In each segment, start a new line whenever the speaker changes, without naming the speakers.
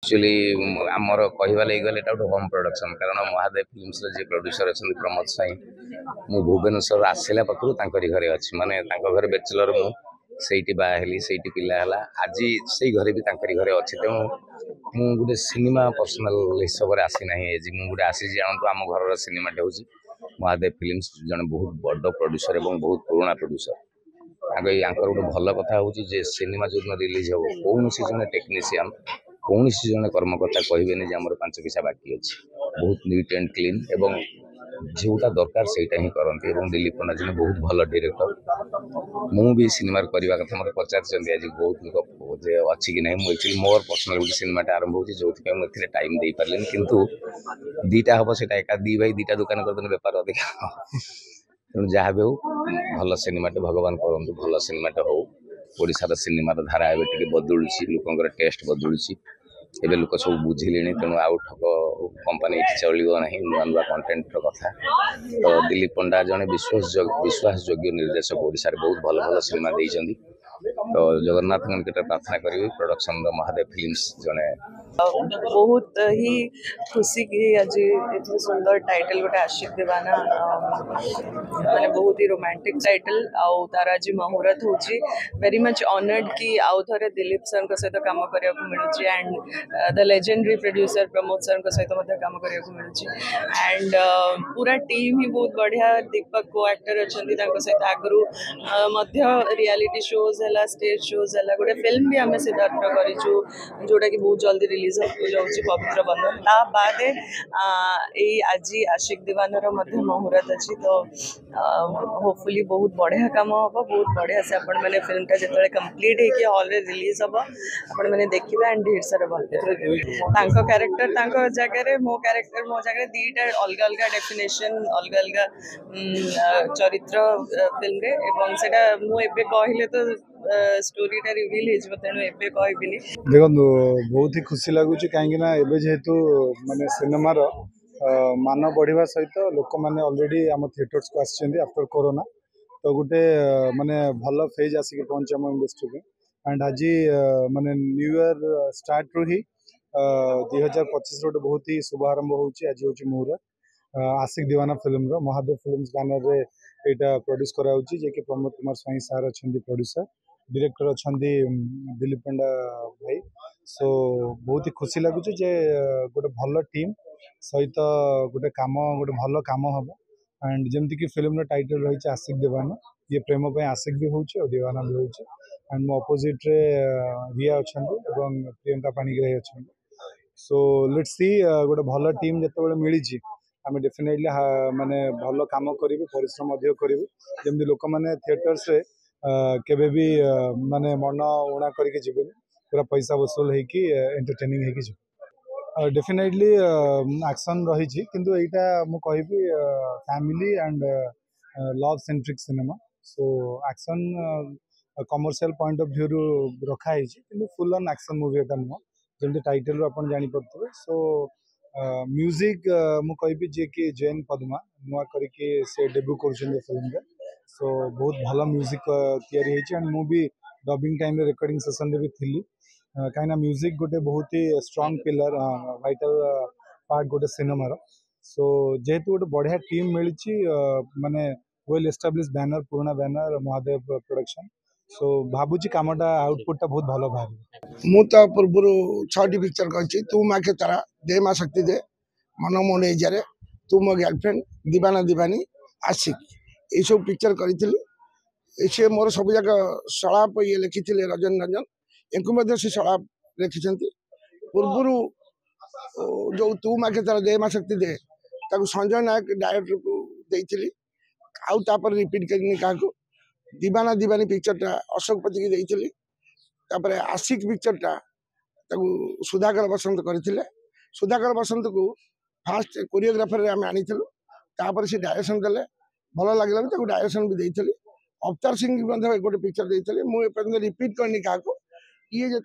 Actually आमर कहवा लगे गले होम प्रोडक्शन कारण महादेव फिल्म्स जी प्रोड्यूसर अच्छा प्रमोद साई मु भुवनेश्वर आसला पाखु घरे अच्छी माने घर बैचलर मुझे बाहली से पिला आज से घरे भी घरे अच्छी तेणु मु गोटे सिनेमा पर्सनाल हिसाब से आसी ना मुझे आसी जानतु आम घर सिनेमाटे हूँ महादेव फिल्म्स जन बहुत बड़ प्रोड्यूसर और बहुत पुराना प्रोड्यूसर गोटे भल कथा हूँ सिनेमा जो दिन रिलीज हम कौन जन टेक्नीशियन कौन जन कर्मकर्ता कहबेनि आम 5 पैसा बाकी अच्छी बहुत नीट एंड क्लीन एवं जोटा दरकार से करती दिलीप पंडा जी बहुत भल डायरेक्टर मुझे सिनेमा करने कथा मतलब पचार आज बहुत लोग अच्छी कि नहीं मुझे मोर पर्सनाल गोटे सिनेमाटा आरंभ हो जो मुझे टाइम दे पारे किंतु दीटा हम से एका दी भाई दीटा दुकान करदे बेपार अधिका तेणु जहाँ भी हो भल सिनेमाटे भगवान करूँ भल सिनेमाटे हो ओडार सिनेमार धारा एवं बदलुची लोकर टेस्ट बदलुची एवं लोक सब बुझिले तेणु आउ ठक कंपानी ये चलो ना नुआ नुआ कंटेन्टर कथा तो दिलीप पंडा जड़े विश्वासयोग्य निर्देशक ओडार बहुत भल भल सिनेमा देती तो जगन्नाथ निकट प्रार्थना करी प्रोडक्शन महादेव फिल्म्स जड़े
बहुत ही खुशी की आज इतनी सुंदर टाइटल गोटे आशिक दीवाना मैंने बहुत ही रोमांटिक टाइटल आउ तार आज मुहूर्त हो वेरी मच ऑनर्ड कि आउ थे दिलीप सर सहित कम करने मिलूँ and the legendary producer Pramod sir सहित कम करने मिलूँ एंड पूरा टीम ही बहुत बढ़िया दीपक को एक्टर अच्छा सहित आगु रियलिटी शोज है स्टेज शोज है गोटे फिल्म भी आम सिद्धार्थ करूँ जोटा कि बहुत जल्दी रिलीज हो पवित्र बंधन ता बाद आज आशिक दीवानर मुहूर्त अच्छी तो होपफुली बहुत बढ़िया काम हम बहुत बढ़िया से आपण मैंने फिल्मटा जो कंप्लीट हो हॉल रिलीज हम आपण मैंने देखिए एंड ढेर सारा भल कैरेक्टर जगह मो कैरेक्टर मो जगह दीटा अलग अलग डेफिनेशन अलग अलग चरित्र फिल्म रे एवं सेटा मु एबे कहले तो स्टोरीटा रिवील हो तेणु एबे कहबिनी
देखो बहुत ही खुशी लगुच कहीं जेहेतु माने सिनेमार मान बढ़िया सहित लोक मैंने ऑलरेडी आम थिएटर्स को आसछन्ती आफ्टर कोरोना तो गोटे माने भल फेज आसिक पहुंचे आम इंडस्ट्री में एंड आज माने न्यू ईयर स्टार्ट रु ही 2025 रोटे बहुत ही शुभारंभ होची आज होची मुहूर्त आशिक दीवाना फिल्म रो महादेव फिल्म्स बैनर रे एटा प्रोड्यूस कराउची जे कि प्रमोद कुमार स्वाई सर अछंती प्रोड्यूसर डायरेक्टर अच्छा दिलीप पंडा भाई सो बहुत ही खुशी लगुच जे गोटे भल टीम सहित गोटे काम गोटे भल काम हम एंड जमती कि फिल्म टाइटल रही आशिक दीवाना ये प्रेम पे आशिक भी होची और दीवाना भी होची एंड मो अपोजिट रे रिया अच्छा प्रियंका पाणिग्राही अच्छा सो लेट्स सी गोटे भल टीम जिते मिली आम डेफिनेटली माने भल काम करूँ परिश्रम करूँ जमी लोक मैंने थिएटर्स रे केबे भी माने मन उणा करके जीवन पूरा पैसा वसूल होगी एंटरटेनिंग होगी डेफिनेटली एक्शन रही किंतु एटा मु कहबी family and love centric cinema so action commercial point of view रखाई कि फुल ऑन एक्शन मूवी एटा नुह जमी टाइटल अपन जानी पड़े सो म्यूजिक मु कहबी जे कि जैन पद्मा नुआ करके से डेब्यू कर फिल्म सो बहुत भल म्यूजिक तैयारी एंड मु भी डबिंग टाइम रिकॉर्डिंग सेशन रे भी थी कहीं म्यूजिक गोटे बहुत ही स्ट्रांग पिलर वाइटल पार्ट गोटे सिनेमार सो जेहेतु गोटे बढ़िया टीम मिली माने वेल एस्टाब्लिश बैनर पुराना बैनर महादेव प्रोडक्शन सो भावुची कामटा आउटपुट बहुत भल बाहर
मु तो पूर्व 6टी पिक्चर कर तू माँ के तारा दे माँ शक्ति दे मन मोने जारे तू मो गर्लफ्रेंड दीवाना दीवानी आशिक ये सब पिक्चर करी से मोर सब जाक सलाप ये लिखी रंजन रंजन इनको से सलाप लिखिं पूर्वर जो तू माँ के तारा दे माँ शक्ति दे संजय नायक डायरेक्टर को देती आउपर रिपीट कर दीवाना दीवानी पिक्चरटा अशोक पति की देती आशिक पिक्चरटा सुधाकर बसंत करते सुधाकर बसंत को फास्ट कोरियोग्राफर आम आनी से डायरेक्शन देले भल लगे डायरेक्शन भी देती अवतार सिंह गोटे पिक्चर देते मुझे रिपीट करनी क्या ये जो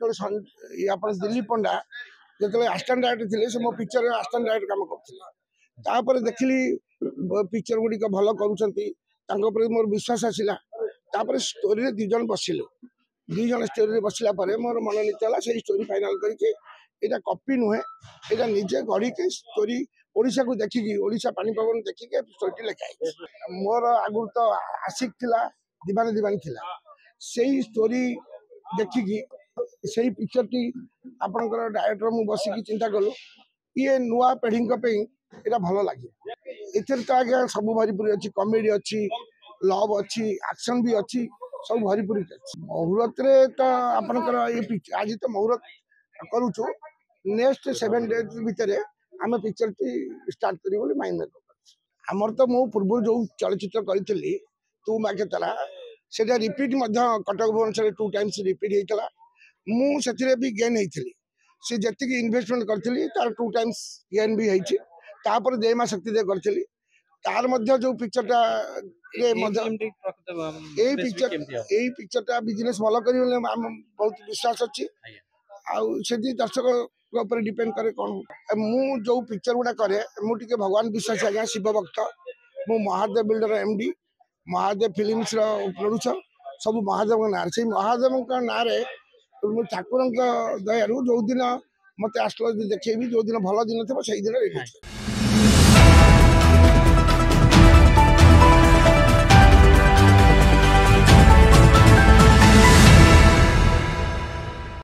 दिलीप पंडा जो आसिस्टेंट डायरेक्टर थे मो पिक्चर आसिस्टेंट डायरेक्टर काम करते देखिली पिक्चर गुड़िक भल कर मोर विश्वास आसला स्टोरी 2 जन बसिलु 2 जन स्टोरी बसला मोर मन नीति है से स्टोरी फाइनाल करके এটা କପି ନୁହେଁ, ଏଇଟା ନିଜେ ଗଢ଼ିକି ଷ୍ଟୋରି ଓଡ଼ିଶାକୁ ଦେଖିକି ଓଡ଼ିଶା ପାଣି ପବନ ଦେଖିକି ଷ୍ଟୋରିଟି ଲେଖା ହେଇଛି। ମୋର ଆଗରୁ ତ ଆଶିକ ଥିଲା, ଦିବାନେ ଦିବାନି ଥିଲା, ସେଇ ଷ୍ଟୋରି ଦେଖିକି ସେଇ ପିକ୍ଚରଟି ଆପଣଙ୍କର ଡାଇରେକ୍ଟର ମୁଁ ବସିକି ଚିନ୍ତା କଲୁ ଇଏ ନୂଆ ପିଢ଼ିଙ୍କ ପାଇଁ ଏଇଟା ଭଲ ଲାଗିବ। ଏଥିରେ ତ ଆଜ୍ଞା ସବୁ ଭରିପୁରି ଅଛି, କମେଡି ଅଛି, ଲଭ୍ ଅଛି, ଆକ୍ସନ ବି ଅଛି, ସବୁ ଭରିପୁରି ଅଛି। ମୁହୂର୍ତ୍ତରେ ତ ଆପଣଙ୍କର ଏଇ ଆଜି ତ ମୁହୂର୍ତ୍ତ କରୁଛୁ, ନେକ୍ସଟ 7 days ଭିତରେ ଆମେ ପିକ୍ଚରଟି ଷ୍ଟାର୍ଟ କରିବୁ ବୋଲି ମାଇଣ୍ଡ କରିଛୁ। ଆମର ତ ମୁଁ ପୂର୍ବରୁ ଯୋଉ ଚଳଚ୍ଚିତ୍ର କରିଥିଲି ତୁ ମାକେ ତାରା, ସେଟା ରିପିଟ୍ ମଧ୍ୟ କଟକ ଭୁବନେଶ୍ୱରରେ 2 times ରିପିଟ୍ ହେଇଥିଲା। ମୁଁ ସେଥିରେ ବି ଗେନ୍ ହେଇଥିଲି, ସେ ଯେତିକି ଇନଭେଷ୍ଟମେଣ୍ଟ କରିଥିଲି ତାର 2 times ଗେନ୍ ବି ହେଇଛି। ତାପରେ ଦେ ମା ଶକ୍ତି ଦେ କରିଥିଲି, ତାର ମଧ୍ୟ ଯୋଉ ପିକ୍ଚରଟା ଏଇ ପିକ୍ଚରଟା ବିଜନେସ୍ ଭଲ କରିବ ବୋଲି ଆମ ବହୁତ ବିଶ୍ୱାସ ଅଛି। ଆଉ ସେଠି ଦର୍ଶକଙ୍କ ଉପରେ ଡିପେଣ୍ଡ କରେ କ'ଣ। ମୁଁ ଯୋଉ ପିକ୍ଚର ଗୁଡ଼ା କରେ ମୁଁ ଟିକେ ଭଗବାନ ବିଶ୍ୱାସୀ ଆଜ୍ଞା, ଶିବ ଭକ୍ତ। ମୁଁ Mahadev builder MD, Mahadev ଫିଲ୍ମସର producer, ସବୁ ମହାଦେବଙ୍କ ନାଁରେ। ସେଇ ମହାଦେବଙ୍କ ନାଁରେ ମୁଁ ଠାକୁରଙ୍କ ଦୟାରୁ ଯୋଉଦିନ ମତେ ଆଷ୍ଟ୍ରୋଲଜି ଦେଖେଇବି, ଯୋଉଦିନ ଭଲ ଦିନ ଥିବ ସେଇଦିନ ରେଡି।